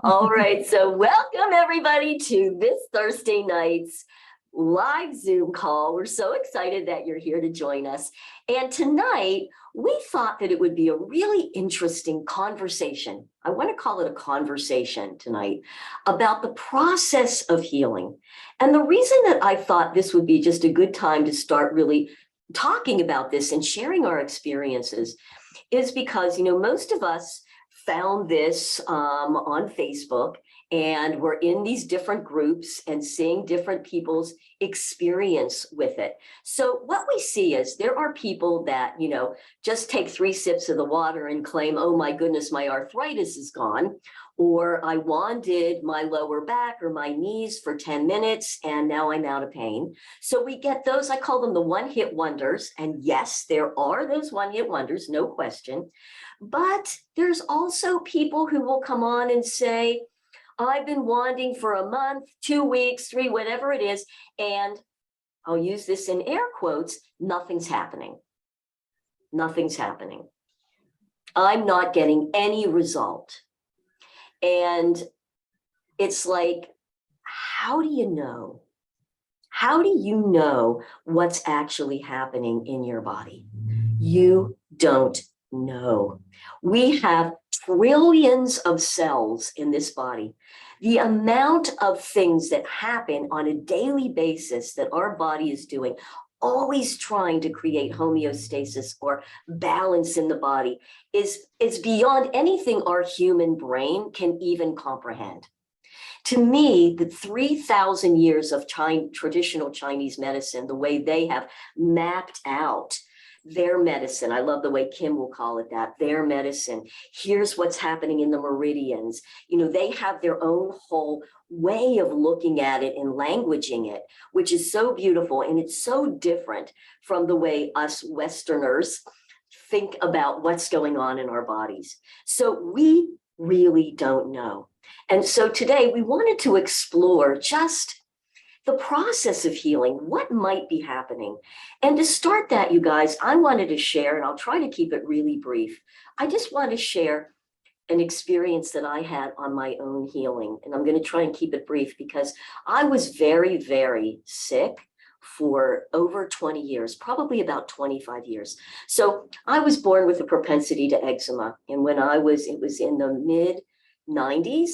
All right, so welcome everybody to this Thursday night's live Zoom call. We're so excited that you're here to join us. And tonight, we thought that it would be a really interesting conversation. I want to call it a conversation tonight about the process of healing. And the reason that I thought this would be just a good time to start really talking about this and sharing our experiences is because, most of us found this on Facebook, and we're in these different groups and seeing different people's experience with it. So what we see is there are people that, just take 3 sips of the water and claim, oh my goodness, my arthritis is gone. Or I wanded my lower back or my knees for 10 minutes and now I'm out of pain. So we get those, I call them the one-hit wonders. And yes, there are those one-hit wonders, no question. But there's also people who will come on and say, I've been wanding for a month, 2 weeks, 3, whatever it is. And I'll use this in air quotes, nothing's happening. Nothing's happening. I'm not getting any result. And it's like, how do you know? How do you know what's actually happening in your body? You don't know. We have trillions of cells in this body. The amount of things that happen on a daily basis that our body is doing, always trying to create homeostasis or balance in the body, is beyond anything our human brain can even comprehend. To me, the 3,000 years of traditional Chinese medicine, the way they have mapped out their medicine, I love the way Kim will call it that, their medicine. Here's what's happening in the meridians. They have their own whole way of looking at it and languaging it, which is so beautiful. And it's so different from the way us Westerners think about what's going on in our bodies. So we really don't know. And so today we wanted to explore just the process of healing, what might be happening. And to start that, you guys, I wanted to share, and I'll try to keep it really brief. I just want to share an experience that I had on my own healing. And I'm going to try and keep it brief because I was very, very sick for over 20 years, probably about 25 years. So I was born with a propensity to eczema. And when it was in the mid-90s,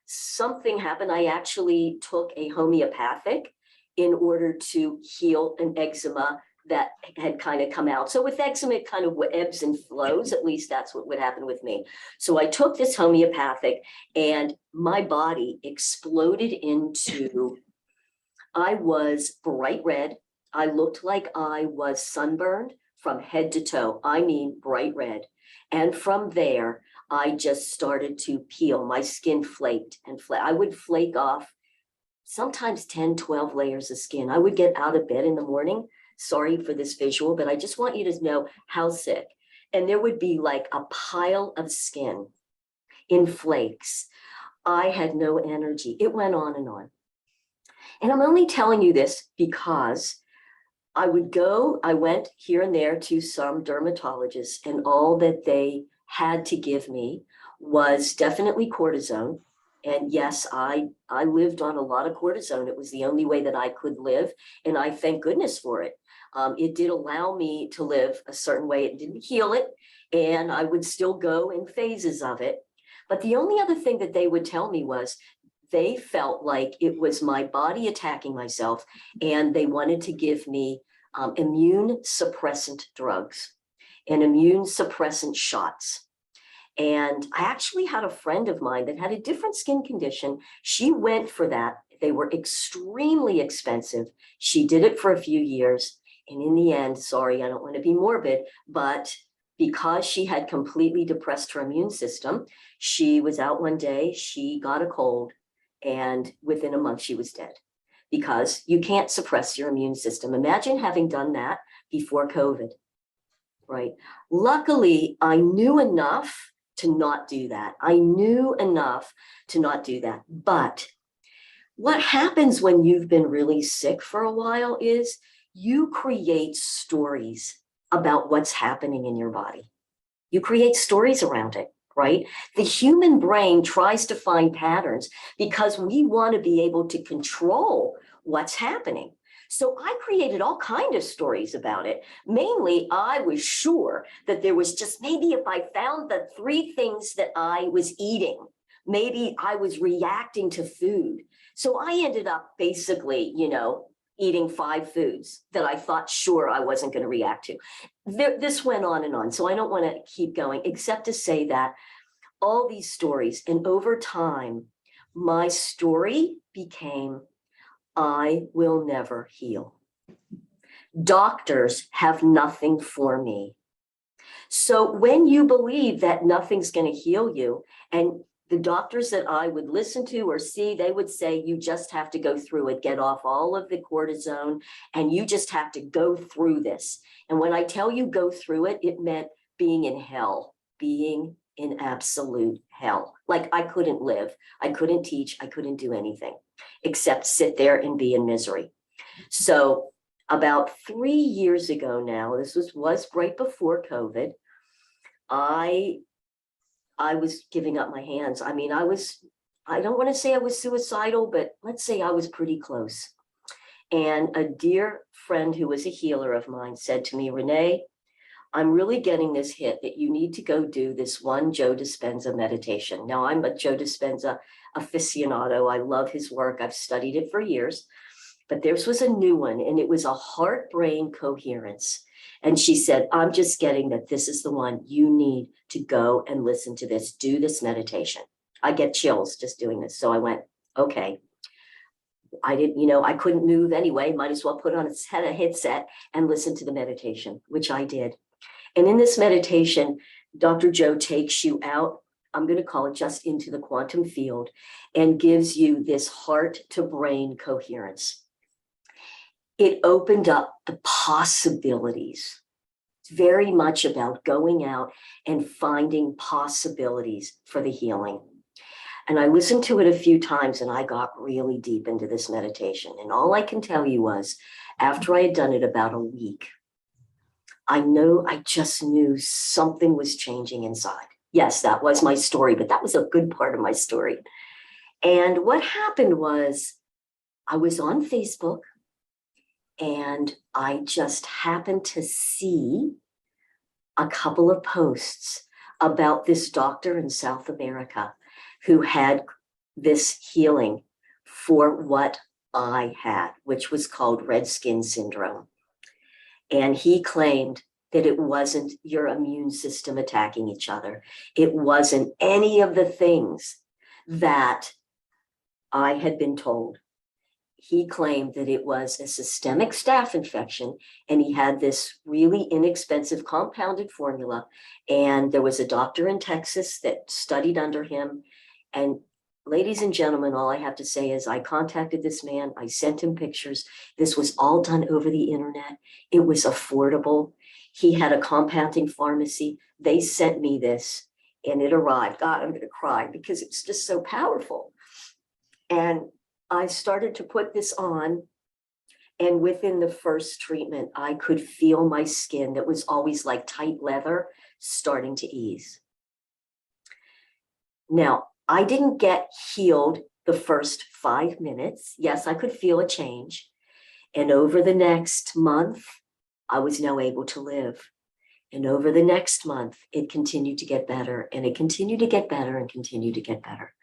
something happened. I actually took a homeopathic in order to heal an eczema that had kind of come out. So with eczema, it kind of ebbs and flows. At least that's what would happen with me. So I took this homeopathic and my body exploded into, I was bright red. I looked like I was sunburned from head to toe. I mean, bright red. And from there, I just started to peel. My skin flaked and I would flake off sometimes 10, 12 layers of skin. I would get out of bed in the morning. Sorry for this visual, but I just want you to know how sick. And there would be like a pile of skin in flakes. I had no energy. It went on and on. And I'm only telling you this because I went here and there to some dermatologists, and all that they had to give me was definitely cortisone. And yes, I lived on a lot of cortisone. It was the only way that I could live. And I thank goodness for it. It did allow me to live a certain way. It didn't heal it. And I would still go in phases of it. But the only other thing that they would tell me was they felt like it was my body attacking myself. And they wanted to give me immune suppressant drugs and immune suppressant shots. And I actually had a friend of mine that had a different skin condition. She went for that. They were extremely expensive. She did it for a few years. And in the end, sorry, I don't want to be morbid, but because she had completely depressed her immune system, she was out one day, she got a cold, and within a month she was dead. Because you can't suppress your immune system. Imagine having done that before COVID, right? Luckily, I knew enough to not do that. I knew enough to not do that. But what happens when you've been really sick for a while is you create stories about what's happening in your body. You create stories around it, right? The human brain tries to find patterns because we want to be able to control what's happening. So I created all kinds of stories about it. Mainly, I was sure that there was just maybe if I found the 3 things that I was eating, maybe I was reacting to food. So I ended up basically, eating 5 foods that I thought sure I wasn't going to react to. This went on and on. So I don't want to keep going, except to say that all these stories, and over time, my story became, I will never heal. Doctors have nothing for me. So when you believe that nothing's going to heal you, and the doctors that I would listen to or see, they would say, you just have to go through it, get off all of the cortisone, and you just have to go through this. And when I tell you go through it, it meant being in hell, being in absolute hell. Like I couldn't live, I couldn't teach, I couldn't do anything except sit there and be in misery. So about 3 years ago now, this was right before COVID, I was giving up my hands. I mean, I don't want to say I was suicidal, but let's say I was pretty close. And a dear friend who was a healer of mine said to me, Renee, I'm really getting this hit that you need to go do this one Joe Dispenza meditation. Now, I'm a Joe Dispenza aficionado. I love his work. I've studied it for years. But theirs was a new one, and it was a heart-brain coherence. And she said, I'm just getting that this is the one you need to go and listen to this, do this meditation. I get chills just doing this. So I went, okay. I didn't, I couldn't move anyway. Might as well put on a headset and listen to the meditation, which I did. And in this meditation, Dr. Joe takes you out, I'm going to call it just into the quantum field, and gives you this heart to brain coherence. It opened up the possibilities. It's very much about going out and finding possibilities for the healing. And I listened to it a few times and I got really deep into this meditation. And all I can tell you was, after I had done it about a week, I just knew something was changing inside. Yes, that was my story, but that was a good part of my story. And what happened was I was on Facebook and I just happened to see a couple of posts about this doctor in South America who had this healing for what I had, which was called red skin syndrome. And he claimed that it wasn't your immune system attacking each other. It wasn't any of the things that I had been told. He claimed that it was a systemic staph infection, and he had this really inexpensive compounded formula. And there was a doctor in Texas that studied under him. And ladies and gentlemen, all I have to say is I contacted this man. I sent him pictures. This was all done over the internet. It was affordable. He had a compounding pharmacy. They sent me this and it arrived. God, I'm going to cry because it's just so powerful. And I started to put this on. And within the first treatment, I could feel my skin that was always like tight leather starting to ease. Now, I didn't get healed the first 5 minutes. Yes, I could feel a change. And over the next month, I was now able to live. And over the next month, it continued to get better, and it continued to get better and continued to get better.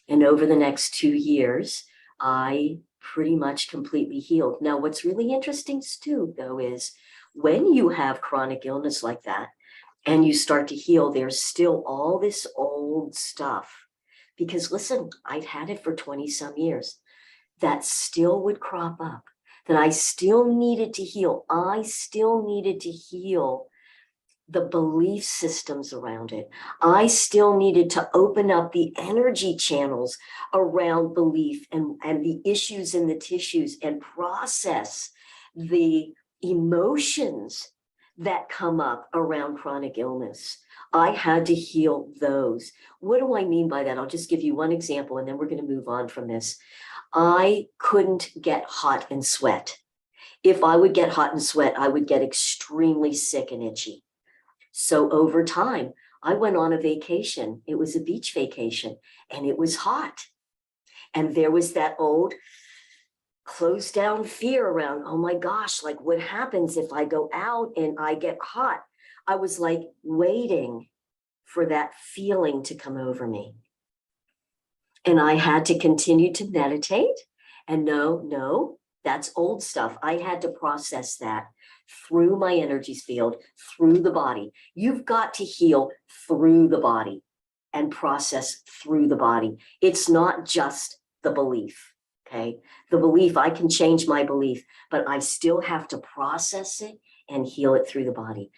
And over the next 2 years, I pretty much completely healed. Now, what's really interesting too, though, is when you have chronic illness like that and you start to heal, there's still all this old stuff. Because listen, I've had it for 20 some years. That still would crop up, that I still needed to heal. I still needed to heal the belief systems around it. I still needed to open up the energy channels around belief and the issues in the tissues and process the emotions that come up around chronic illness. I had to heal those. What do I mean by that? I'll just give you one example and then we're going to move on from this. I couldn't get hot and sweat. If I would get hot and sweat, I would get extremely sick and itchy. So over time, I went on a vacation. It was a beach vacation and it was hot. And there was that old closed down fear around, oh my gosh, like what happens if I go out and I get hot? I was like waiting for that feeling to come over me. And I had to continue to meditate and no, that's old stuff. I had to process that through my energies field, through the body. You've got to heal through the body and process through the body. It's not just the belief, okay? The belief, I can change my belief, but I still have to process it and heal it through the body.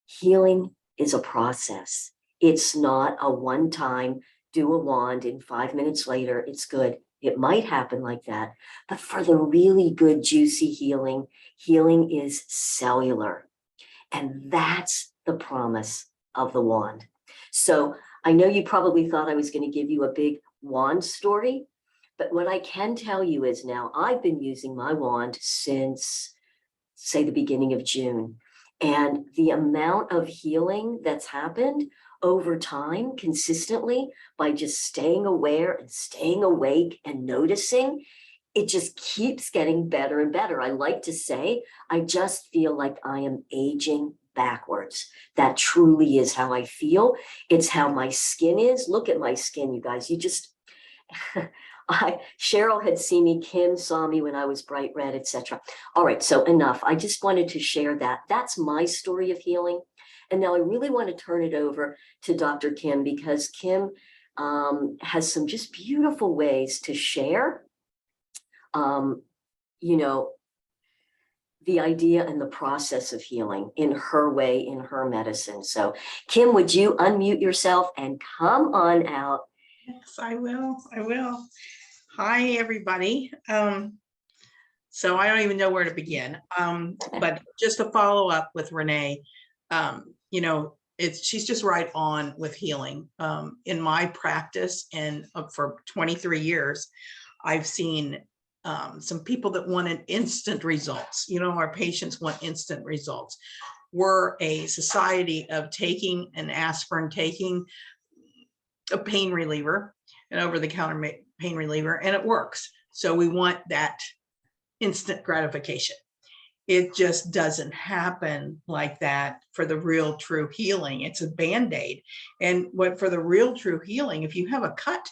Healing is a process. It's not a one-time, do a wand and 5 minutes later, it's good. It might happen like that. But for the really good, juicy healing, healing is cellular. And that's the promise of the wand. So I know you probably thought I was going to give you a big wand story, but what I can tell you is now I've been using my wand since, say, the beginning of June. And the amount of healing that's happened over time consistently by just staying aware and staying awake and noticing, it just keeps getting better and better. I like to say, I just feel like I am aging backwards. That truly is how I feel. It's how my skin is. Look at my skin, you guys. You just, Cheryl had seen me, Kim saw me when I was bright red, etc. All right, so enough. I just wanted to share that. That's my story of healing. And now I really want to turn it over to Dr. Kim because Kim has some just beautiful ways to share, you know, the idea and the process of healing in her way, in her medicine. So Kim, would you unmute yourself and come on out? Yes, I will. Hi, everybody. So I don't even know where to begin. But just to follow up with Renee, you know, she's just right on with healing. In my practice and for 23 years, I've seen some people that wanted instant results. You know, our patients want instant results. We're a society of taking an aspirin, taking a pain reliever, an over-the-counter pain reliever, and it works. So we want that instant gratification. It just doesn't happen like that for the real true healing. It's a Band-Aid. And what for the real true healing, if you have a cut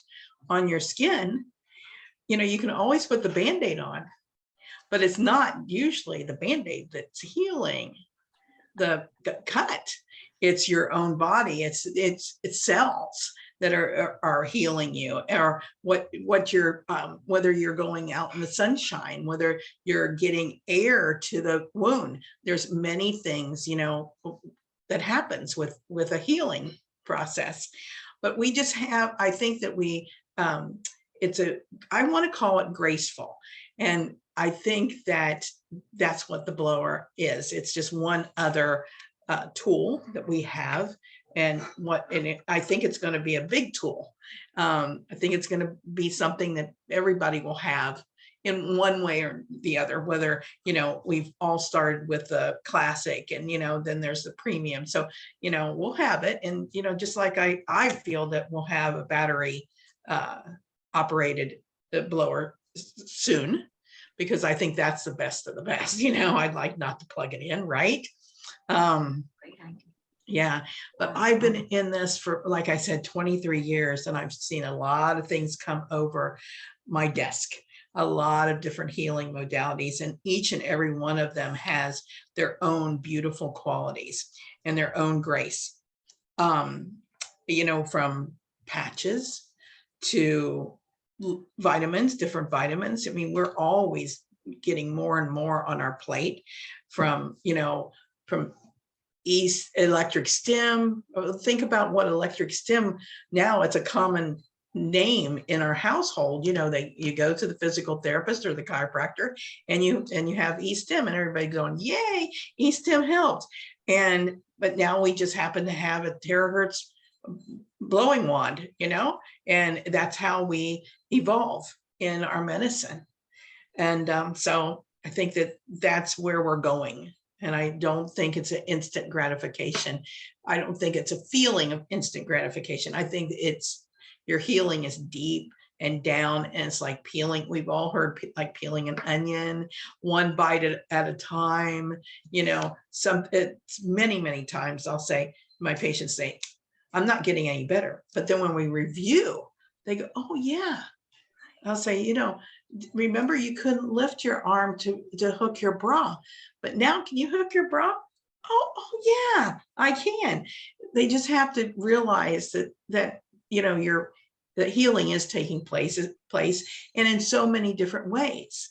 on your skin, you know, you can always put the Band-Aid on, but it's not usually the Band-Aid that's healing the cut. It's your own body. It's cells that are healing you, or what you're whether you're going out in the sunshine, whether you're getting air to the wound. There's many things, you know, that happens with a healing process. But we just have, I think that we I want to call it graceful, and I think that that's what the blower is. It's just one other tool that we have. And I think it's going to be a big tool. I think it's going to be something that everybody will have in one way or the other, whether, you know, we've all started with the classic and, you know, then there's the premium. So, you know, we'll have it. And, you know, just like I feel that we'll have a battery operated blower soon, because I think that's the best of the best. You know, I'd like not to plug it in, right? Yeah, but I've been in this for, like I said, 23 years, and I've seen a lot of things come over my desk, a lot of different healing modalities, and each and every one of them has their own beautiful qualities and their own grace. You know, from patches to vitamins, different vitamins. I mean, we're always getting more and more on our plate from, you know, from electric stim. Think about what electric stim, now it's a common name in our household. You know, you go to the physical therapist or the chiropractor and you have e-stim, and everybody going, yay, e-stim helps. But now we just happen to have a terahertz blowing wand, you know, and that's how we evolve in our medicine. And so I think that that's where we're going. And I don't think it's an instant gratification. I don't think it's a feeling of instant gratification. I think it's your healing is deep and down, and it's like peeling. We've all heard like peeling an onion, one bite at a time. You know, it's many times I'll say, my patients say, I'm not getting any better. But then when we review, they go, oh yeah. I'll say, you know, remember you couldn't lift your arm to hook your bra, but now can you hook your bra? Oh yeah, I can. They just have to realize that you know, that healing is taking place and in so many different ways.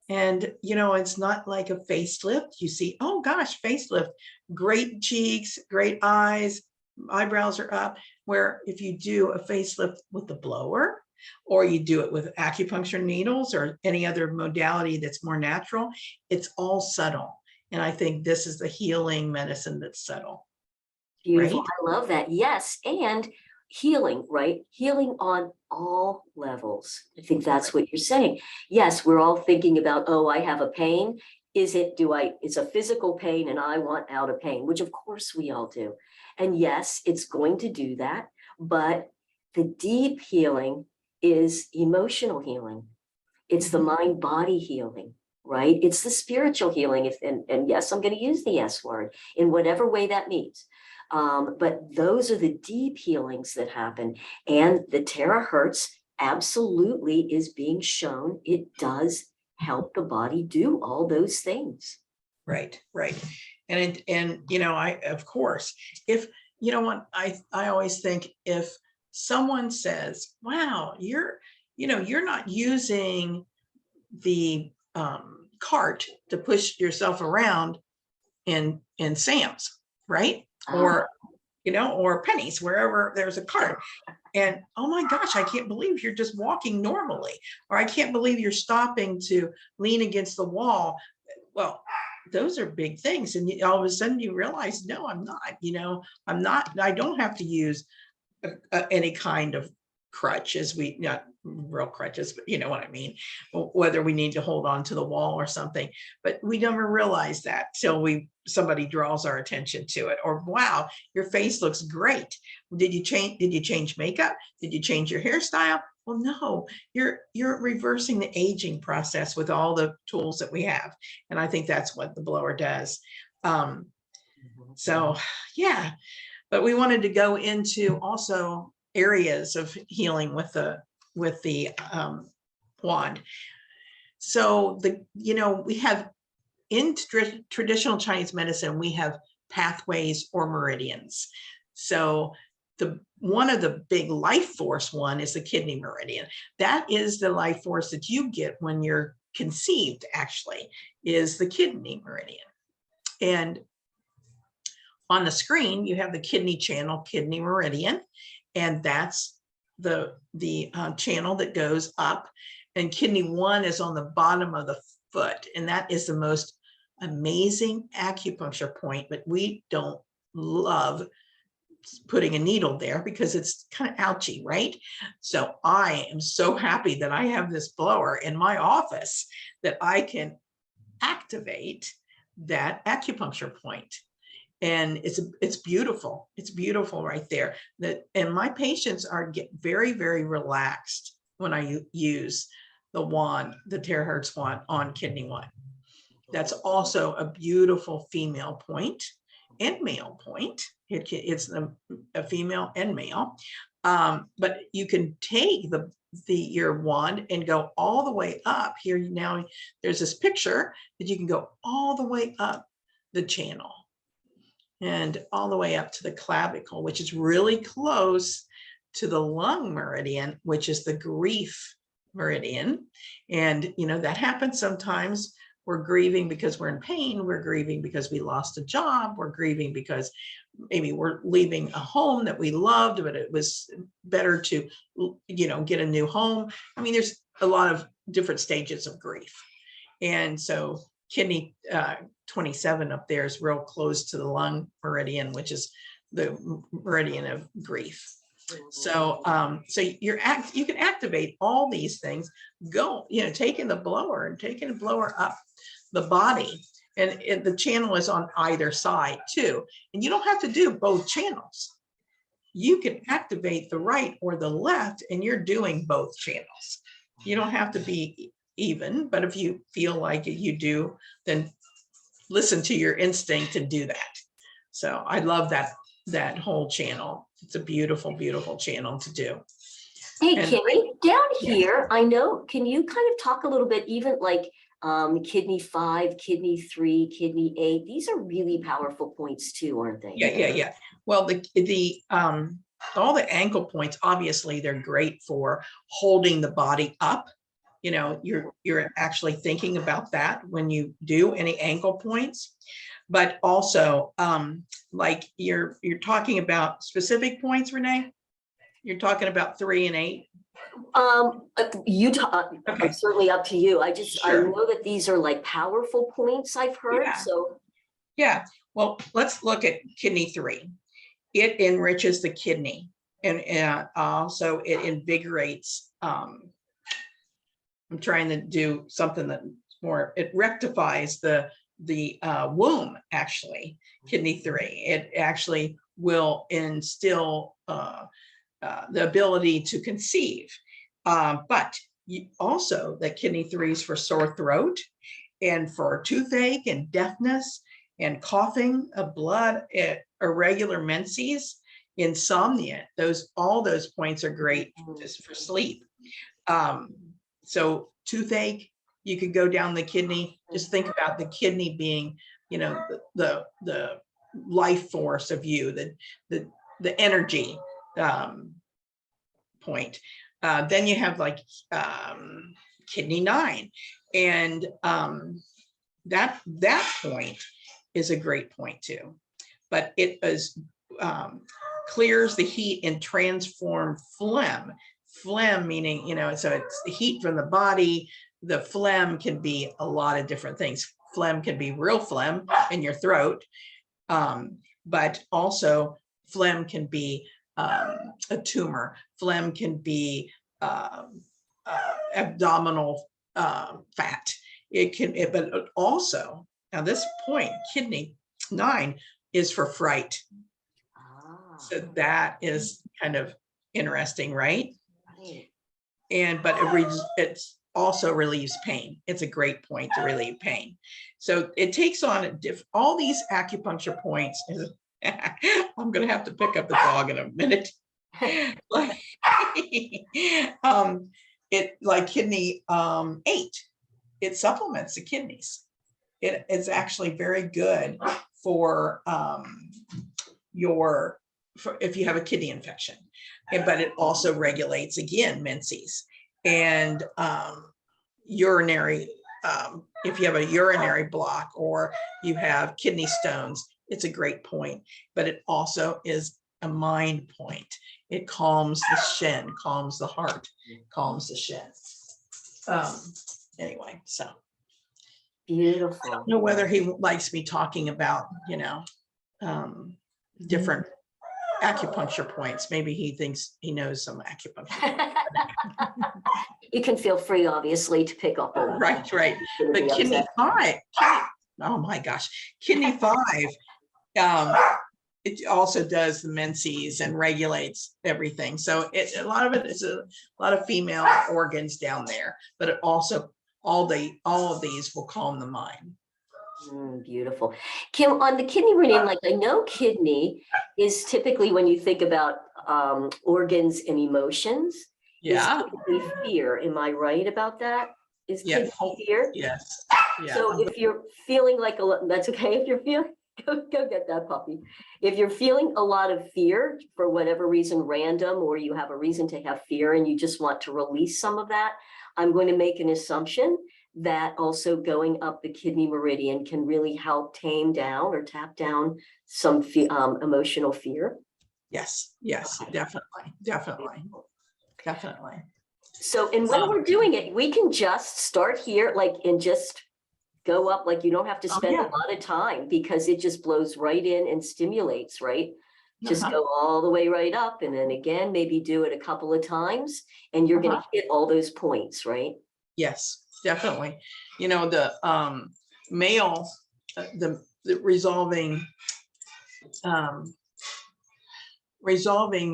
And, you know, it's not like a facelift. You see, oh gosh, facelift, great cheeks, great eyes, eyebrows are up. Where if you do a facelift with the blower, or you do it with acupuncture needles or any other modality that's more natural, it's all subtle. And I think this is the healing medicine that's subtle. Beautiful. Right? I love that. Yes. And healing, right? Healing on all levels. I think that's what you're saying. Yes, we're all thinking about, oh, I have a pain. It's a physical pain and I want out of pain, which of course we all do. And yes, it's going to do that. But the deep healing is emotional healing. It's the mind-body healing, right? It's the spiritual healing. And yes, I'm going to use the S word in whatever way that means. But those are the deep healings that happen. And the terahertz absolutely is being shown. It does help the body do all those things. Right. And you know, of course, if, you know what, I always think if someone says, wow, you're not using the cart to push yourself around in Sam's, right? Or, you know, or Penny's, wherever there's a cart. And oh my gosh, I can't believe you're just walking normally, or I can't believe you're stopping to lean against the wall. Well, those are big things. And all of a sudden you realize, no, I'm not, you know, I don't have to use any kind of crutch, not real crutches, but you know what I mean, whether we need to hold on to the wall or something. But we never realize that till somebody draws our attention to it. Or wow, your face looks great. Did you change makeup? Did you change your hairstyle? Well, no, you're reversing the aging process with all the tools that we have. And I think that's what the blower does. So yeah, but we wanted to go into also areas of healing with the wand. So we have in traditional Chinese medicine, we have pathways or meridians. So one of the big life force one is the kidney meridian. That is the life force that you get when you're conceived, actually, is the kidney meridian. And on the screen, you have the kidney channel, kidney meridian, and that's the channel that goes up. And kidney 1 is on the bottom of the foot, and that is the most amazing acupuncture point. But we don't love putting a needle there because it's kind of ouchy, right? So I am so happy that I have this blower in my office that I can activate that acupuncture point. And it's beautiful. It's beautiful right there. And my patients get very, very relaxed when I use the wand, the terahertz wand on kidney 1. That's also a beautiful female point and male point. It's a female and male. But you can take your wand and go all the way up here. Now there's this picture that you can go all the way up the channel and all the way up to the clavicle, which is really close to the lung meridian, which is the grief meridian. And, you know, that happens sometimes. We're grieving because we're in pain. We're grieving because we lost a job. We're grieving because maybe we're leaving a home that we loved, but it was better to, you know, get a new home. I mean, there's a lot of different stages of grief. And so kidney 27 up there is real close to the lung meridian, which is the meridian of grief. So you can activate all these things, taking the blower up the body And the channel is on either side too. And you don't have to do both channels. You can activate the right or the left, and you're doing both channels. You don't have to be even, but if you feel like you do, then listen to your instinct and do that. So I love that whole channel. It's a beautiful, beautiful channel to do. Hey, And Kimmy, down here, I know, can you kind of talk a little bit, even like kidney 5, kidney 3, kidney 8? These are really powerful points too, aren't they? Yeah. Well, the all the ankle points, obviously, they're great for holding the body up. You know, you're actually thinking about that when you do any ankle points, but also like you're talking about specific points, Renee. You're talking about 3 and 8. You talk. Okay. It's certainly up to you. I Sure. know that these are like powerful points I've heard. Yeah. So Yeah. Well, let's look at kidney 3. It enriches the kidney, and also it invigorates. I'm trying to do something that more, it rectifies the womb, actually. Kidney 3, it actually will instill the ability to conceive, but also that kidney 3 is for sore throat and for toothache and deafness and coughing, blood, irregular menses, insomnia. All those points are great just for sleep. So toothache, you could go down the kidney. Just think about the kidney being, you know, the life force of you, the energy point. Then you have like kidney 9, and that point is a great point too. But it is clears the heat and transform phlegm. Phlegm meaning, you know, so it's the heat from the body. The phlegm can be a lot of different things. Phlegm can be real phlegm in your throat, but also phlegm can be a tumor. Phlegm can be abdominal fat. It can, but also, now this point, kidney 9 is for fright. So that is kind of interesting, right? And but it also relieves pain. It's a great point to relieve pain. So it takes on all these acupuncture points. I'm going to have to pick up the dog in a minute. It like kidney 8, it supplements the kidneys. It is actually very good for if you have a kidney infection, but it also regulates, again, menses and urinary. If you have a urinary block or you have kidney stones, it's a great point, but it also is a mind point. It calms the shin, calms the heart, calms the shin. Anyway, so beautiful. I don't know whether he likes me talking about, you know, different acupuncture points. Maybe he thinks he knows some acupuncture. You can feel free, obviously, to pick up on Right. But kidney 5, oh my gosh, kidney 5, it also does the menses and regulates everything. So a lot of it is a lot of female organs down there, but it also all of these will calm the mind. Beautiful. Kim, on the kidney meridian, like I know kidney is typically, when you think about organs and emotions, is typically fear. Am I right about that? Is kidney fear? Yes. Yeah. So if you're feeling like that's okay. If you're feeling, go get that puppy. If you're feeling a lot of fear for whatever reason, random, or you have a reason to have fear and you just want to release some of that, I'm going to make an assumption that also going up the kidney meridian can really help tame down or tap down some emotional fear. Yes, definitely. So, and when we're doing it, we can just start here, like, and just go up, like you don't have to spend a lot of time, because it just blows right in and stimulates, right? Just go all the way right up, and then again, maybe do it a couple of times, and you're going to hit all those points, right? Yes, definitely. You know, the male resolving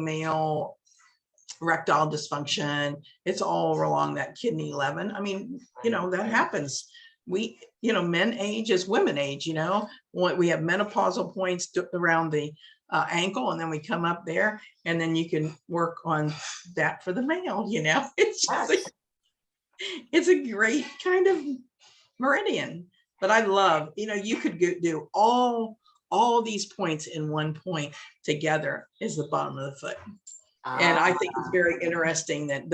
male erectile dysfunction. It's all along that kidney 11. I mean, that happens. Men age as women age, we have menopausal points around the ankle, and then we come up there, and then you can work on that for the male, it's a great kind of meridian. But I love, you could do all these points in one point together is the bottom of the foot. And I think it's very interesting that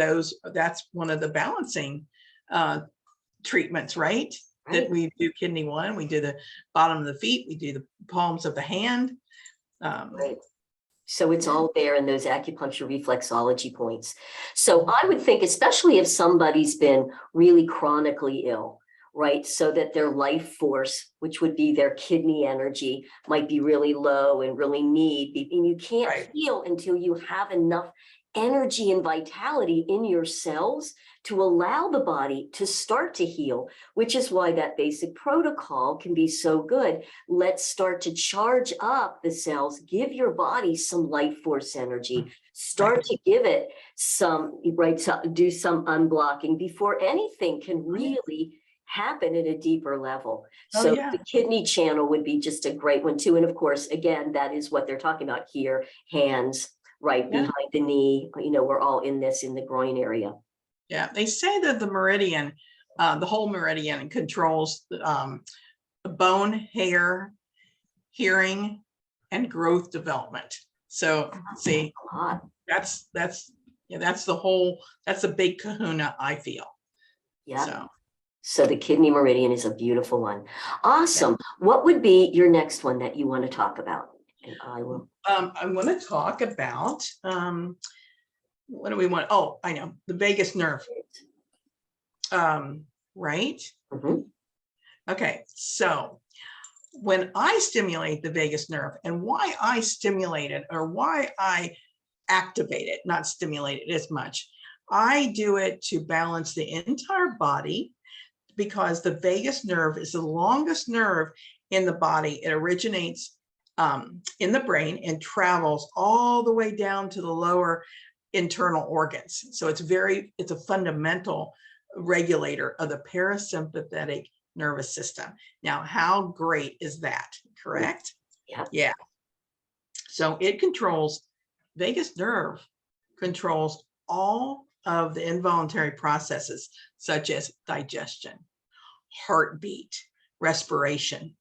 that's one of the balancing treatments, right? That we do kidney 1, we do the bottom of the feet, we do the palms of the hand. Right. So it's all there in those acupuncture reflexology points. So I would think, especially if somebody's been really chronically ill, right? So that their life force, which would be their kidney energy, might be really low and really and you can't heal until you have enough energy and vitality in your cells to allow the body to start to heal, which is why that basic protocol can be so good. Let's start to charge up the cells, give your body some life force energy, start to give it some, do some unblocking before anything can really happen at a deeper level. So the kidney channel would be just a great one too. And of course, again, that is what they're talking about here, hands, behind the knee, we're all in the groin area. Yeah, they say that the meridian, the whole meridian controls bone, hair, hearing, and growth development. So see, that's the whole, that's a big kahuna, I feel. Yeah. So the kidney meridian is a beautiful one. Awesome. Yeah. What would be your next one that you want to talk about? And I will. I want to talk about, what do we want? Oh, I know, the vagus nerve. Right? Mm-hmm. Okay, so when I stimulate the vagus nerve, and why I stimulate it, or why I activate it, not stimulate it as much, I do it to balance the entire body, because the vagus nerve is the longest nerve in the body. It originates in the brain and travels all the way down to the lower internal organs. So it's a fundamental regulator of the parasympathetic nervous system. Now, how great is that? Correct? Yeah. Yeah. So it controls, vagus nerve controls all of the involuntary processes, such as digestion, heartbeat, respiration,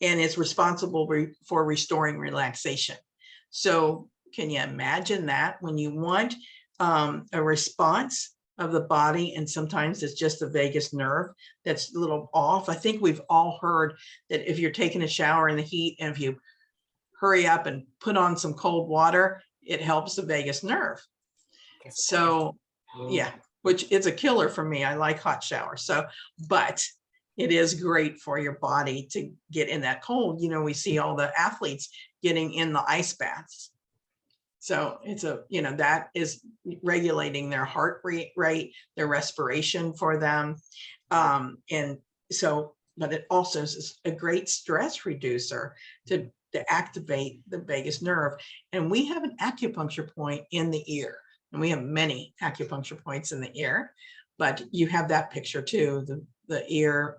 and is responsible for restoring relaxation. So can you imagine that when you want a response of the body, and sometimes it's just the vagus nerve that's a little off? I think we've all heard that if you're taking a shower in the heat, and if you hurry up and put on some cold water, it helps the vagus nerve. So yeah, which is a killer for me. I like hot showers. So, but it is great for your body to get in that cold. We see all the athletes getting in the ice baths. So it's that is regulating their heart rate, their respiration for them. And so, but it also is a great stress reducer to activate the vagus nerve. And we have an acupuncture point in the ear. And we have many acupuncture points in the ear, but you have that picture too, the ear,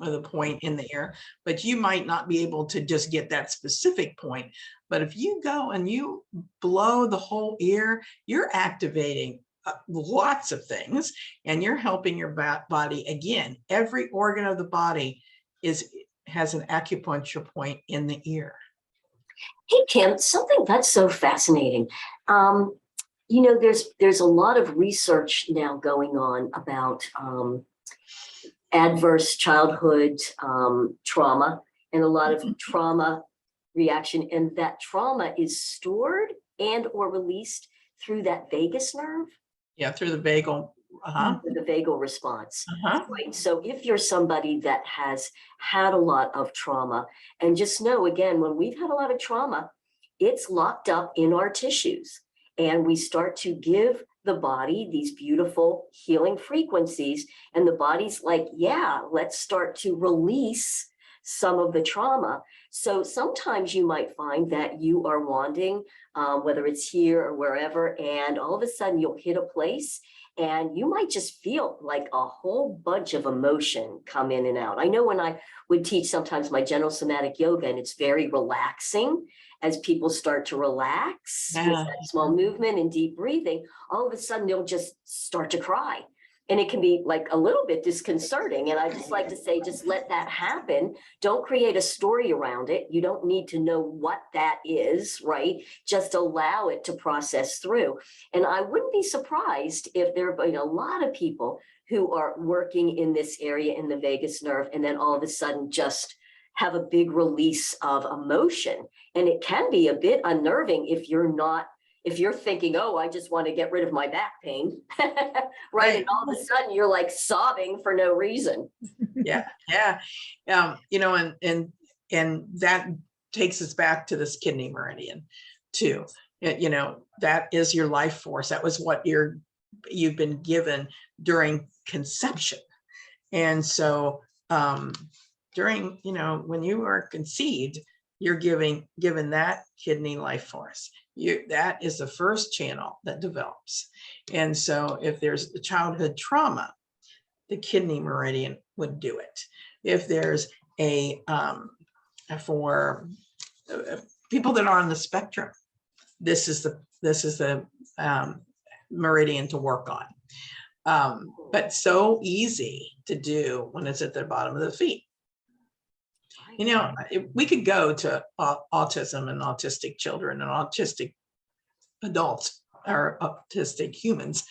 or the point in the ear, but you might not be able to just get that specific point. But if you go and you blow the whole ear, you're activating lots of things, and you're helping your body. Again, every organ of the body has an acupuncture point in the ear. Hey, Kim, something that's so fascinating. There's a lot of research now going on about adverse childhood trauma, and a lot of trauma reaction, and that trauma is stored and or released through that vagus nerve. Yeah, through the vagal. Through the vagal response. Right. So if you're somebody that has had a lot of trauma, and just know, again, when we've had a lot of trauma, it's locked up in our tissues, and we start to give the body these beautiful healing frequencies, and the body's like, yeah, let's start to release some of the trauma. So sometimes you might find that you are wanding, whether it's here or wherever, and all of a sudden you'll hit a place and you might just feel like a whole bunch of emotion come in and out. I know when I would teach sometimes my general somatic yoga, and it's very relaxing as people start to relax with that small movement and deep breathing, all of a sudden they'll just start to cry. And it can be like a little bit disconcerting. And I just like to say, just let that happen. Don't create a story around it. You don't need to know what that is, right? Just allow it to process through. And I wouldn't be surprised if there are a lot of people who are working in this area in the vagus nerve, and then all of a sudden just have a big release of emotion. And it can be a bit unnerving if you're thinking, oh, I just want to get rid of my back pain, right? And all of a sudden you're like sobbing for no reason. Yeah. And that takes us back to this kidney meridian too. That is your life force. That was what you've been given during conception. And so during, when you are conceived, you're given that kidney life force. That is the first channel that develops. And so if there's a childhood trauma, the kidney meridian would do it. If there's for people that are on the spectrum, this is the meridian to work on. But so easy to do when it's at the bottom of the feet. We could go to autism and autistic children and autistic adults or autistic humans.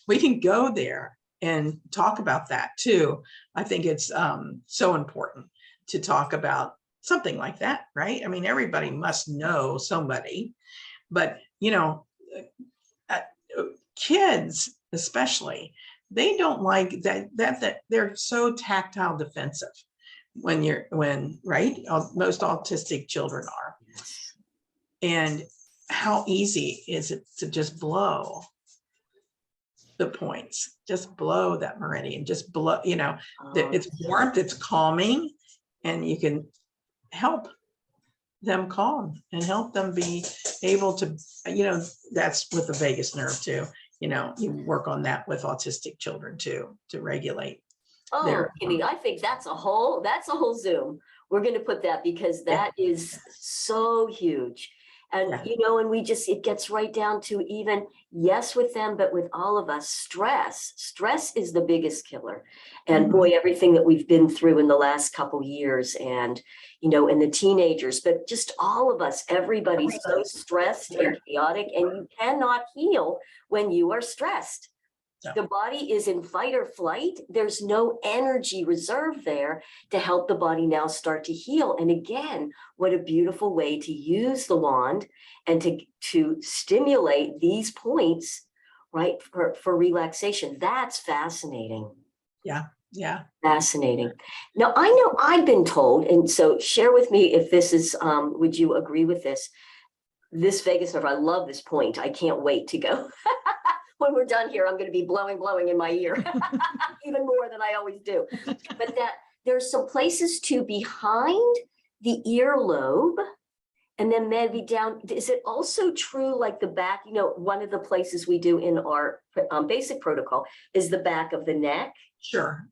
We can go there and talk about that too. I think it's so important to talk about something like that, right? I mean, everybody must know somebody, but kids especially, they don't like that they're so tactile defensive. Right? Most autistic children are. And how easy is it to just blow the points, just blow that meridian, just blow, it's warmth, it's calming, and you can help them calm and help them be able to, that's with the vagus nerve too. You work on that with autistic children too, to regulate. Oh, Kimmy, I think that's a whole Zoom. We're going to put that because that is so huge. And, and it gets right down to even, yes, with them, but with all of us, stress is the biggest killer. And boy, everything that we've been through in the last couple years and, and the teenagers, but just all of us, everybody's so stressed and chaotic, and you cannot heal when you are stressed. The body is in fight or flight. There's no energy reserve there to help the body now start to heal. And again, what a beautiful way to use the wand and to stimulate these points, right, for relaxation. That's fascinating. Yeah. Fascinating. Now, I know I've been told, and so share with me if this is, would you agree with this? This vagus nerve, I love this point. I can't wait to go. When we're done here, I'm going to be blowing in my ear, even more than I always do. But that there's some places behind the earlobe, and then maybe down. Is it also true like the back? One of the places we do in our basic protocol is the back of the neck. Sure.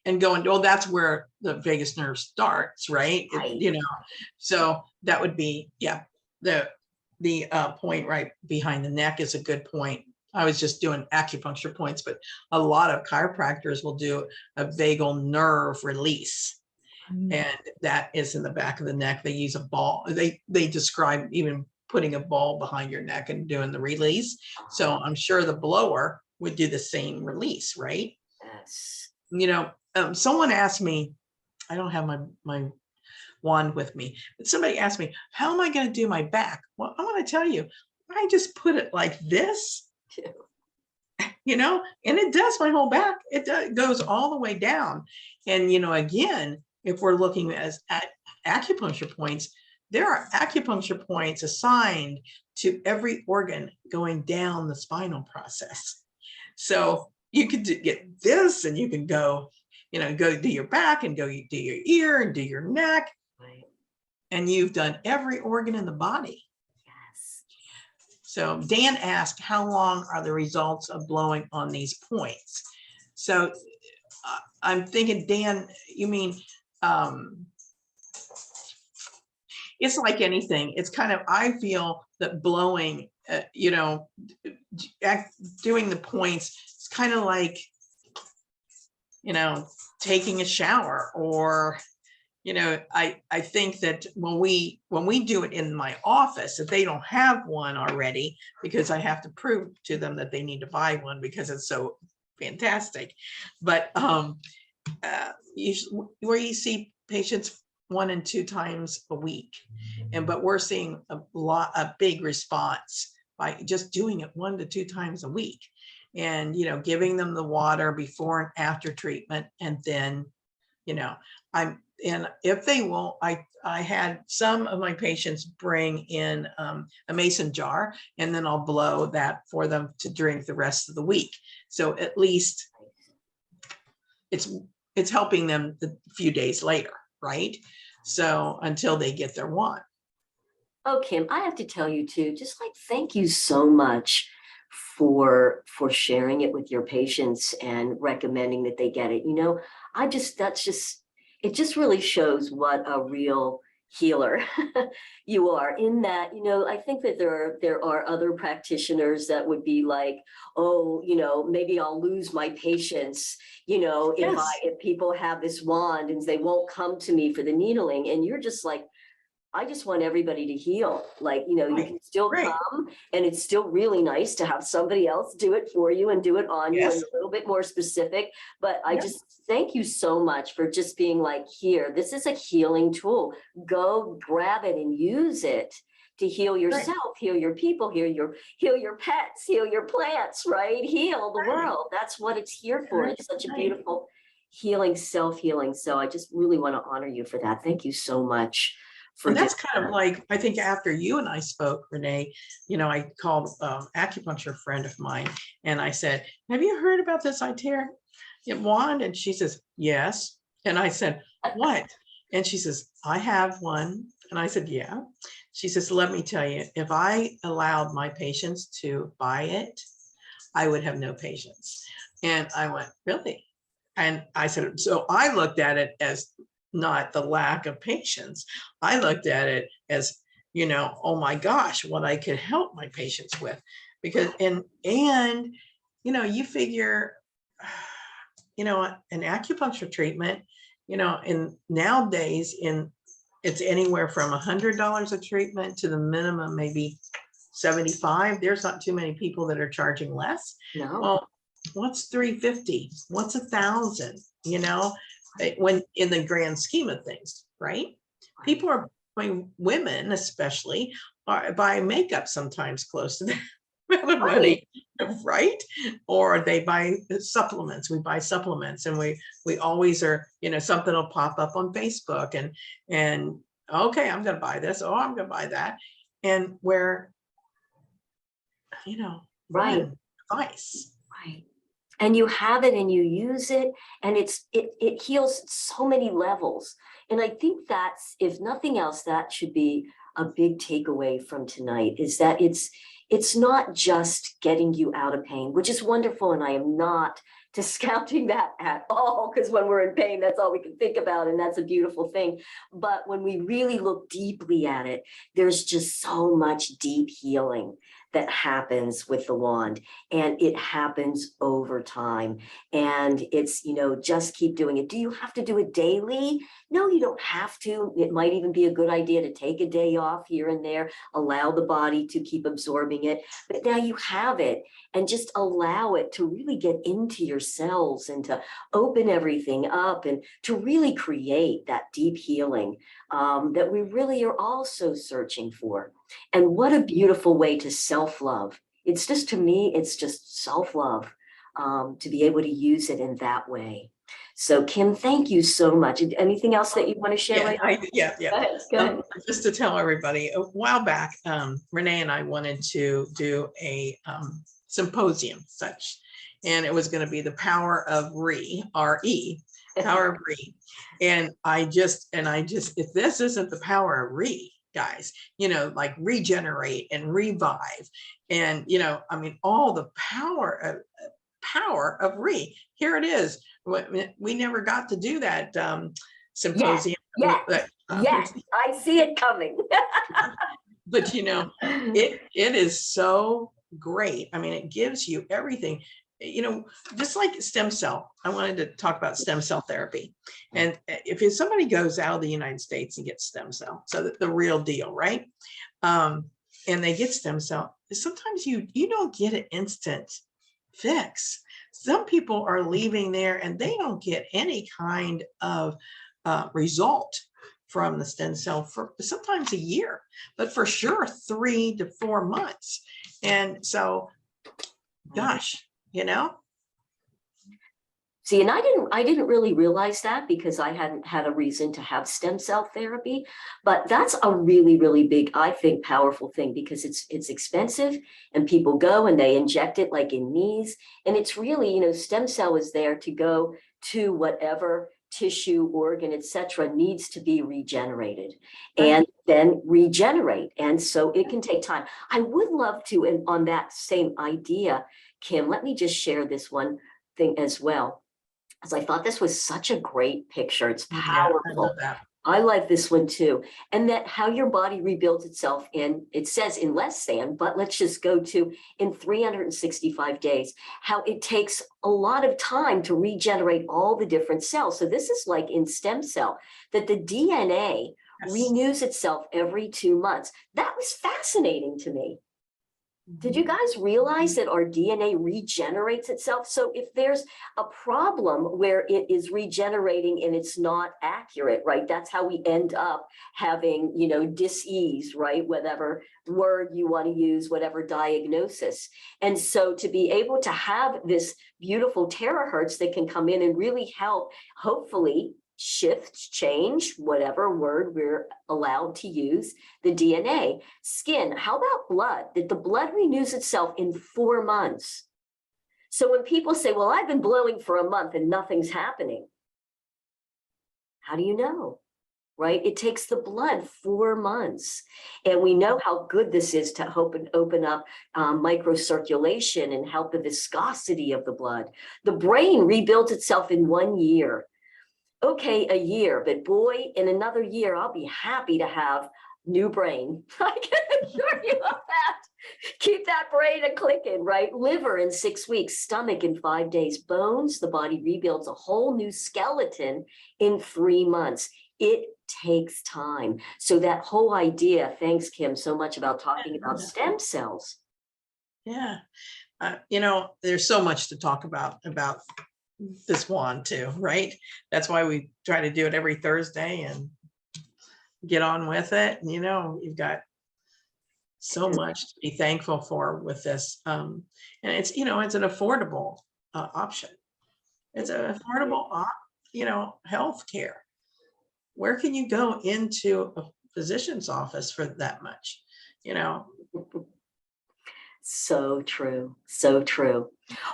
And that's where the vagus nerve starts, right? So that would be, the point right behind the neck is a good point. I was just doing acupuncture points, but a lot of chiropractors will do a vagal nerve release. And that is in the back of the neck. They use a ball. They describe even putting a ball behind your neck and doing the release. So I'm sure the blower would do the same release, right? Yes. Someone asked me, I don't have my wand with me, but somebody asked me, how am I going to do my back? Well, I want to tell you, I just put it like this. And it does my whole back. It goes all the way down. And, again, if we're looking at acupuncture points, there are acupuncture points assigned to every organ going down the spinal process. So you could get this and you can go go do your back and go do your ear and do your neck. Right. And you've done every organ in the body. Yes. So Dan asked, how long are the results of blowing on these points? So I'm thinking, Dan, you mean, it's like anything. It's kind of, I feel that blowing, doing the points, it's kind of like, taking a shower, or, I think that when we do it in my office, if they don't have one already, because I have to prove to them that they need to buy one because it's so fantastic. But where you see patients 1 and 2 times a week, but we're seeing a big response by just doing it 1 to 2 times a week, and giving them the water before and after treatment. And then if they will, I had some of my patients bring in a mason jar, and then I'll blow that for them to drink the rest of the week. So at least it's helping them the few days later, right? So until they get their wand. Oh, Kim, I have to tell you too, just like, thank you so much for sharing it with your patients and recommending that they get it. It just really shows what a real healer you are, in that, I think that there are other practitioners that would be like, oh, maybe I'll lose my patients, Yes. if people have this wand and they won't come to me for the needling. And you're just like, I just want everybody to heal. Like, you can still Right. come, and it's still really nice to have somebody else do it for you and do it on you, Yes. and a little bit more specific. But I Yes. just thank you so much for just being like, here, this is a healing tool. Go grab it and use it to heal yourself, heal your people, heal your pets, heal your plants, right? Heal the world. That's what it's here for. It's such a beautiful healing, self-healing. So I just really want to honor you for that. Thank you so much. And that's kind of like, I think after you and I spoke, Renee, I called acupuncture friend of mine, and I said, have you heard about this Iteracare wand? And she says, yes. And I said, what? And she says, I have one. And I said, yeah. She says, let me tell you, if I allowed my patients to buy it, I would have no patients. And I went, really? And I said, so I looked at it as not the lack of patience. I looked at it as, oh my gosh, what I could help my patients with. Because, and you figure, an acupuncture treatment, in nowadays, it's anywhere from $100 a treatment to the minimum, maybe 75. There's not too many people that are charging less. No. Well, what's 350? What's 1,000? When in the grand scheme of things, right? People are buying, women especially, buy makeup sometimes close to that amount of money, right? Or they buy supplements. We buy supplements, and we always are, something will pop up on Facebook, and okay, I'm going to buy this. Oh, I'm going to buy that. And where, right, advice. right. And you have it and you use it, and it heals so many levels. And I think that's, if nothing else, that should be a big takeaway from tonight, is that it's not just getting you out of pain, which is wonderful. And I am not discounting that at all, because when we're in pain, that's all we can think about. And that's a beautiful thing. But when we really look deeply at it, there's just so much deep healing that happens with the wand, and it happens over time. And it's, just keep doing it. Do you have to do it daily? No, you don't have to. It might even be a good idea to take a day off here and there, allow the body to keep absorbing it. But now you have it, and just allow it to really get into your cells and to open everything up and to really create that deep healing that we really are also searching for. And what a beautiful way to self-love. It's just, to me, it's just self-love, to be able to use it in that way. So Kim, thank you so much. Anything else that you want to share? Yeah, Go ahead. Just to tell everybody, a while back, Renee and I wanted to do a symposium such, and it was going to be the power of RE, Power of re. And I just, if this isn't the power of re, guys, like regenerate and revive, and I mean, all the power of re. Here it is. We never got to do that symposium. Yes, I see it coming. But it is so great. I mean, it gives you everything, just like stem cell. I wanted to talk about stem cell therapy. And if somebody goes out of the United States and gets stem cell, so the real deal, right? And they get stem cell, sometimes you don't get an instant fix. Some people are leaving there and they don't get any kind of result from the stem cell for sometimes a year, but for sure 3 to 4 months. And so, gosh, See, and I didn't really realize that because I hadn't had a reason to have stem cell therapy, but that's a really, really big, I think, powerful thing because it's expensive and people go and they inject it like in knees. And it's really, stem cell is there to go to whatever tissue, organ, etc., needs to be regenerated and then regenerate. And so it can take time. I would love to, and on that same idea, Kim, let me just share this one thing as well, because I thought this was such a great picture. It's powerful. I love that. I like this one too. And that how your body rebuilds itself in, it says in less than, but let's just go to in 365 days, how it takes a lot of time to regenerate all the different cells. So this is like in stem cell, that the DNA renews itself every 2 months. That was fascinating to me. Did you guys realize that our DNA regenerates itself? So if there's a problem where it is regenerating and it's not accurate, right? That's how we end up having, dis-ease, right? Whatever word you want to use, whatever diagnosis. And so to be able to have this beautiful terahertz that can come in and really help, hopefully, shift, change, whatever word we're allowed to use, the DNA. Skin, how about blood? That the blood renews itself in 4 months. So when people say, well, I've been blowing for a month and nothing's happening, how do you know? Right? It takes the blood 4 months. And we know how good this is to open up microcirculation and help the viscosity of the blood. The brain rebuilds itself in 1 year. Okay, a year, but boy, in another year, I'll be happy to have new brain. I can assure you of that. Keep that brain a clicking, right? Liver in 6 weeks, stomach in 5 days, bones, the body rebuilds a whole new skeleton in 3 months. It takes time. So that whole idea, thanks, Kim, so much about talking about stem cells. Yeah. There's so much to talk about this wand too, right? That's why we try to do it every Thursday and get on with it. You've got so much to be thankful for with this. And it's, it's an affordable option. It's an affordable, health care. Where can you go into a physician's office for that much? So true. So true.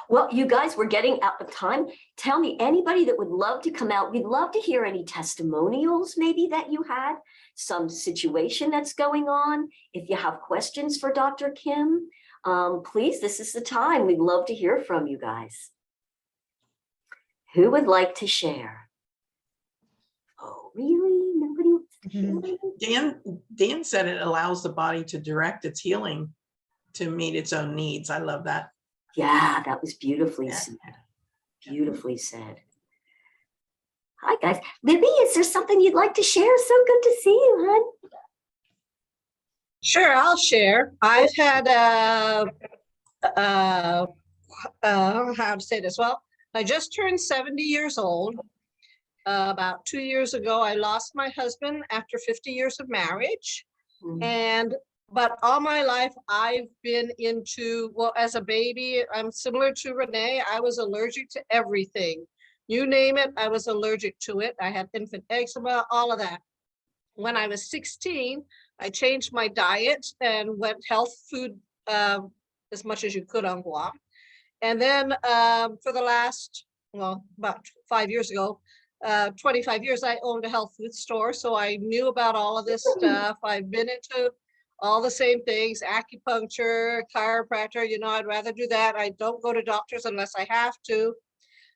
Well, you guys, we're getting out of time. Tell me, anybody that would love to come out, we'd love to hear any testimonials maybe that you had, some situation that's going on. If you have questions for Dr. Kim, please, this is the time. We'd love to hear from you guys. Who would like to share? Oh, really? Nobody wants to share? Dan said it allows the body to direct its healing to meet its own needs. I love that. Yeah, that was beautifully said. Beautifully said. Hi, guys. Libby, is there something you'd like to share? So good to see you, hon. Sure, I'll share. I've had how to say this? Well, I just turned 70 years old. About 2 years ago, I lost my husband after 50 years of marriage. But all my life, I've been into, well, as a baby, I'm similar to Renee. I was allergic to everything. You name it, I was allergic to it. I had infant eczema, all of that. When I was 16, I changed my diet and went health food as much as you could on Guam. And then for the last, well, about 5 years ago, 25 years, I owned a health food store, so I knew about all of this stuff. I've been into all the same things, acupuncture, chiropractor, I'd rather do that. I don't go to doctors unless I have to.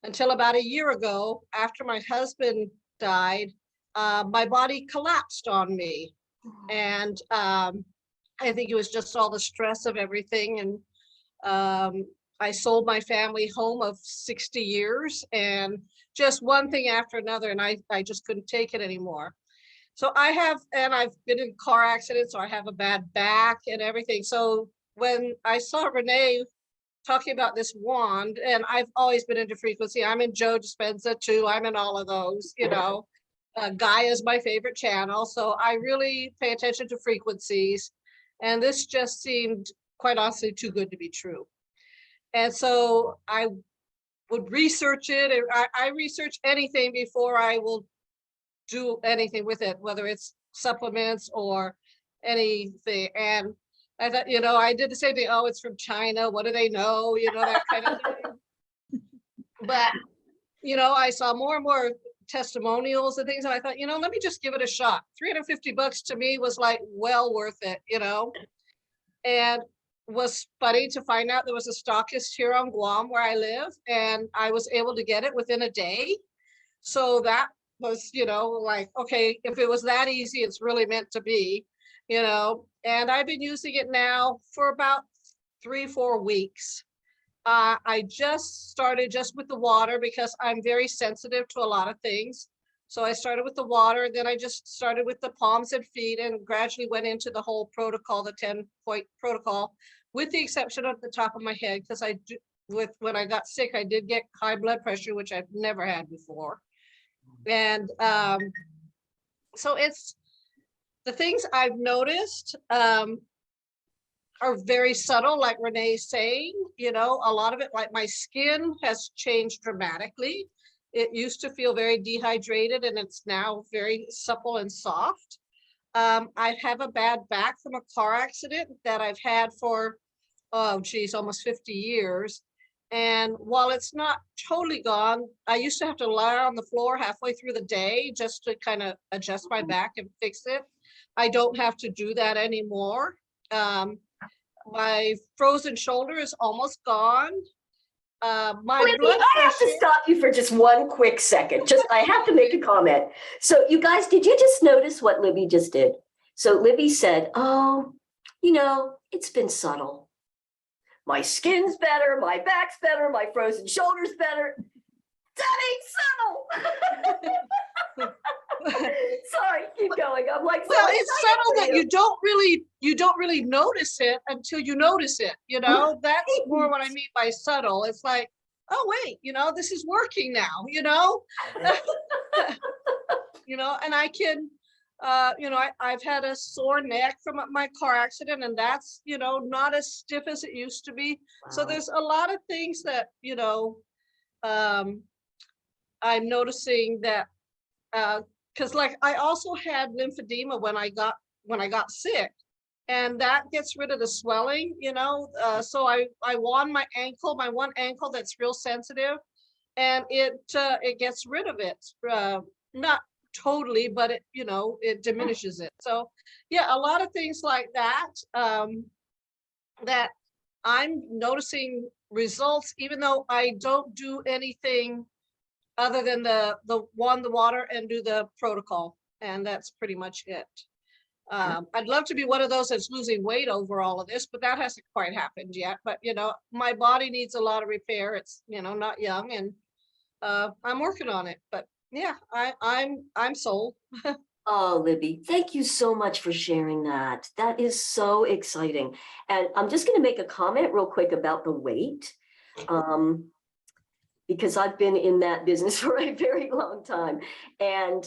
Until about a year ago, after my husband died, my body collapsed on me. And I think it was just all the stress of everything. And I sold my family home of 60 years and just one thing after another. And I just couldn't take it anymore. So I've been in car accidents, so I have a bad back and everything. So when I saw Renee talking about this wand, and I've always been into frequency. I'm in Joe Dispenza too. I'm in all of those, Gaia is my favorite channel. So I really pay attention to frequencies. And this just seemed quite honestly too good to be true. And so I would research it. And I research anything before I will do anything with it, whether it's supplements or anything. And I thought, I did the same thing. Oh, it's from China. What do they know? That kind of thing. But, I saw more and more testimonials and things. And I thought, let me just give it a shot. $350 to me was like well worth it, and was funny to find out there was a stockist here on Guam where I live, and I was able to get it within a day. So that was, like, okay, if it was that easy, it's really meant to be, and I've been using it now for about 3-4 weeks. I just started just with the water because I'm very sensitive to a lot of things. So I started with the water, then I just started with the palms and feet and gradually went into the whole protocol, the 10-point protocol, with the exception of the top of my head, because when I got sick, I did get high blood pressure, which I've never had before. And so it's the things I've noticed are very subtle, like Renee's saying, a lot of it, like my skin has changed dramatically. It used to feel very dehydrated and it's now very supple and soft. I have a bad back from a car accident that I've had for, almost 50 years. And while it's not totally gone, I used to have to lie on the floor halfway through the day just to kind of adjust my back and fix it. I don't have to do that anymore. My frozen shoulder is almost gone. My Libby, blood I have to pressure. stop you for just one quick second. I have to make a comment. So you guys, did you just notice what Libby just did? So Libby said, oh, it's been subtle. My skin's better, my back's better, my frozen shoulder's better. That ain't subtle. Sorry, keep going. I'm like, well, it's subtle that you don't really notice it until you notice it. That's more what I mean by subtle. It's like, oh wait, this is working now. And I can, I've had a sore neck from my car accident, and that's not as stiff as it used to be. Wow. So there's a lot of things that I'm noticing that. Because like I also had lymphedema when I got sick, and that gets rid of the swelling, so I won my one ankle that's real sensitive, and it gets rid of it, not totally, but it diminishes it. So yeah, a lot of things like that, that I'm noticing results, even though I don't do anything other than the water and do the protocol. And that's pretty much it. I'd love to be one of those that's losing weight over all of this, but that hasn't quite happened yet. But, my body needs a lot of repair. It's, not young, and I'm working on it. But yeah, I'm sold. Oh, Libby, thank you so much for sharing that. That is so exciting. And I'm just going to make a comment real quick about the weight. Because I've been in that business for a very long time, and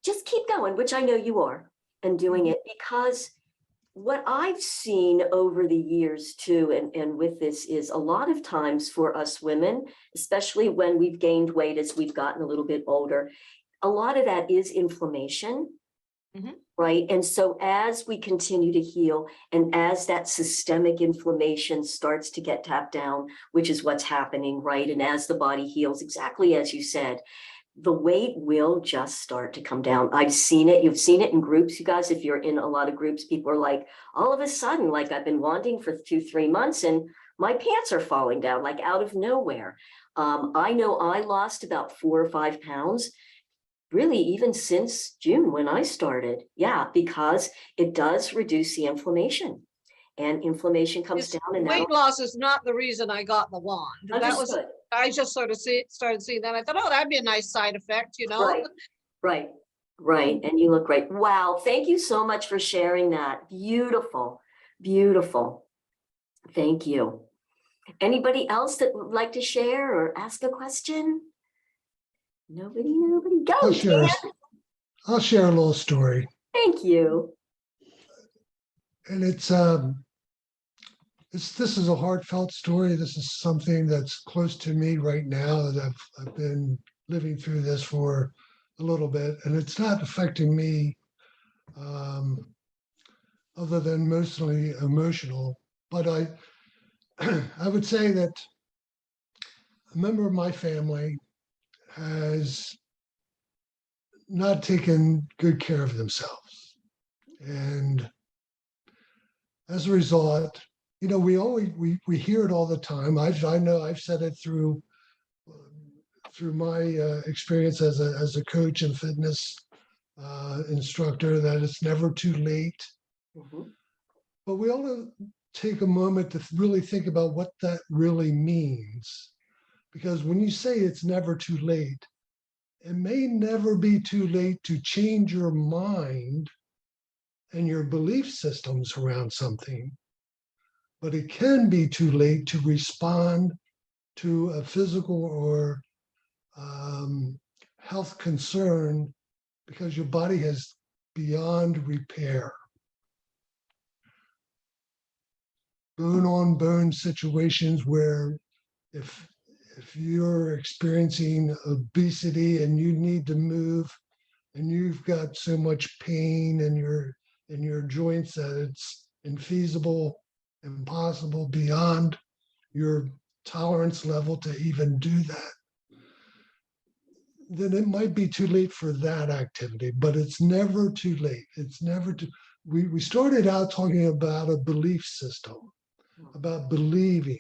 just keep going, which I know you are, and doing it, because what I've seen over the years too, and with this, is a lot of times for us women, especially when we've gained weight as we've gotten a little bit older, a lot of that is inflammation. Mm-hmm. Right. And so as we continue to heal, and as that systemic inflammation starts to get tapped down, which is what's happening, right? And as the body heals, exactly as you said, the weight will just start to come down. I've seen it. You've seen it in groups, you guys. If you're in a lot of groups, people are like, all of a sudden, like I've been wanting for 2-3 months and my pants are falling down, like out of nowhere. I know I lost about 4 or 5 pounds, really even since June when I started. Yeah, because it does reduce the inflammation, and inflammation comes This down, and weight loss is not the reason I got the wand. That was, understood. I just sort of started seeing that. I thought, oh, that'd be a nice side effect, you know? Right, right, right. And you look great. Wow. Thank you so much for sharing that. Beautiful, beautiful. Thank you. Anybody else that would like to share or ask a question? Nobody, go. I'll share a little story. Thank you. And this is a heartfelt story. This is something that's close to me right now, that I've been living through this for a little bit, and it's not affecting me other than mostly emotional. But I would say that a member of my family has not taken good care of themselves. And as a result, we hear it all the time. I know I've said it through my experience as a coach and fitness instructor, that it's never too late. Mhm. But we ought to take a moment to really think about what that really means. Because when you say it's never too late, it may never be too late to change your mind and your belief systems around something, but it can be too late to respond to a physical or health concern, because your body is beyond repair. Bone on bone situations where if you're experiencing obesity and you need to move, and you've got so much pain in your joints that it's infeasible, impossible, beyond your tolerance level to even do that, then it might be too late for that activity. But it's never too late. It's never too. We started out talking about a belief system, about believing,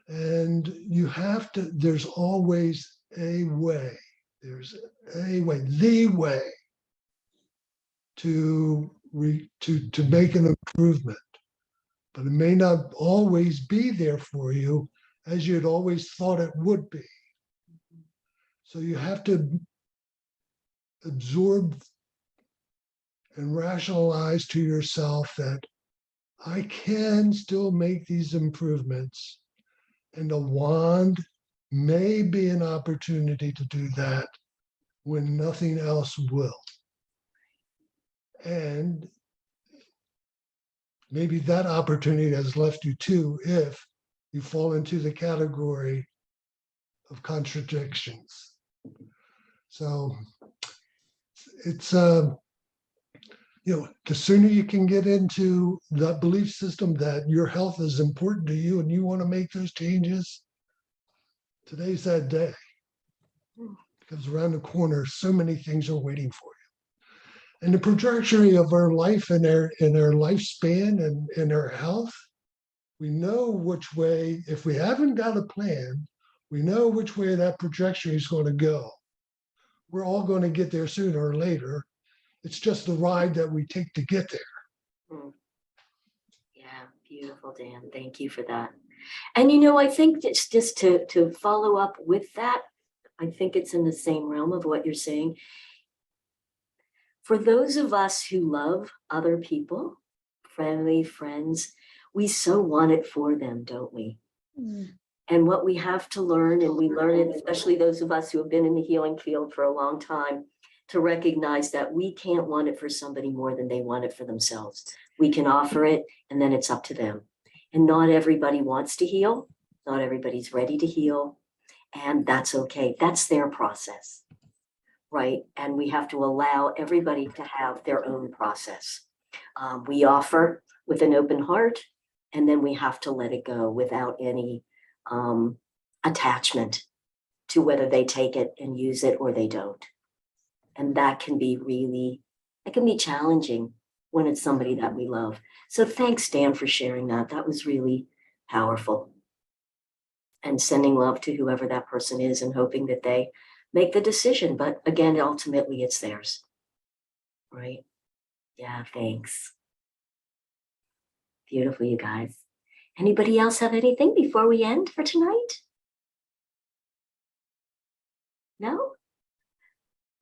and you have to. There's always a way. There's a way, the way to make an improvement, but it may not always be there for you as you'd always thought it would be. So you have to absorb and rationalize to yourself that I can still make these improvements, and a wand may be an opportunity to do that when nothing else will. And maybe that opportunity has left you too, if you fall into the category of contradictions. So it's, the sooner you can get into that belief system that your health is important to you and you want to make those changes, today's that day. Because around the corner, so many things are waiting for you. And the trajectory of our life and our lifespan and our health, we know which way, if we haven't got a plan, we know which way that trajectory is going to go. We're all going to get there sooner or later. It's just the ride that we take to get there. Yeah, beautiful, Dan. Thank you for that. And I think it's just to follow up with that, I think it's in the same realm of what you're saying. For those of us who love other people, family, friends, we so want it for them, don't we? And what we have to learn, and we learn it, especially those of us who have been in the healing field for a long time, to recognize that we can't want it for somebody more than they want it for themselves. We can offer it, and then it's up to them. And not everybody wants to heal. Not everybody's ready to heal. And that's okay. That's their process, right? And we have to allow everybody to have their own process. We offer with an open heart, and then we have to let it go without any attachment. to whether they take it and use it or they don't. And that can be challenging when it's somebody that we love. So thanks, Dan, for sharing that. That was really powerful. And sending love to whoever that person is and hoping that they make the decision. But again, ultimately it's theirs, right? Yeah, thanks. Beautiful, you guys. Anybody else have anything before we end for tonight? No?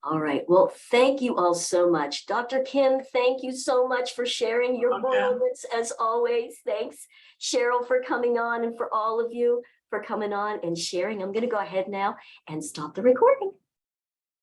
All right. Well, thank you all so much. Dr. Kim, thank you so much for sharing your moments as always. Thanks, Cheryl, for coming on, and for all of you for coming on and sharing. I'm going to go ahead now and stop the recording.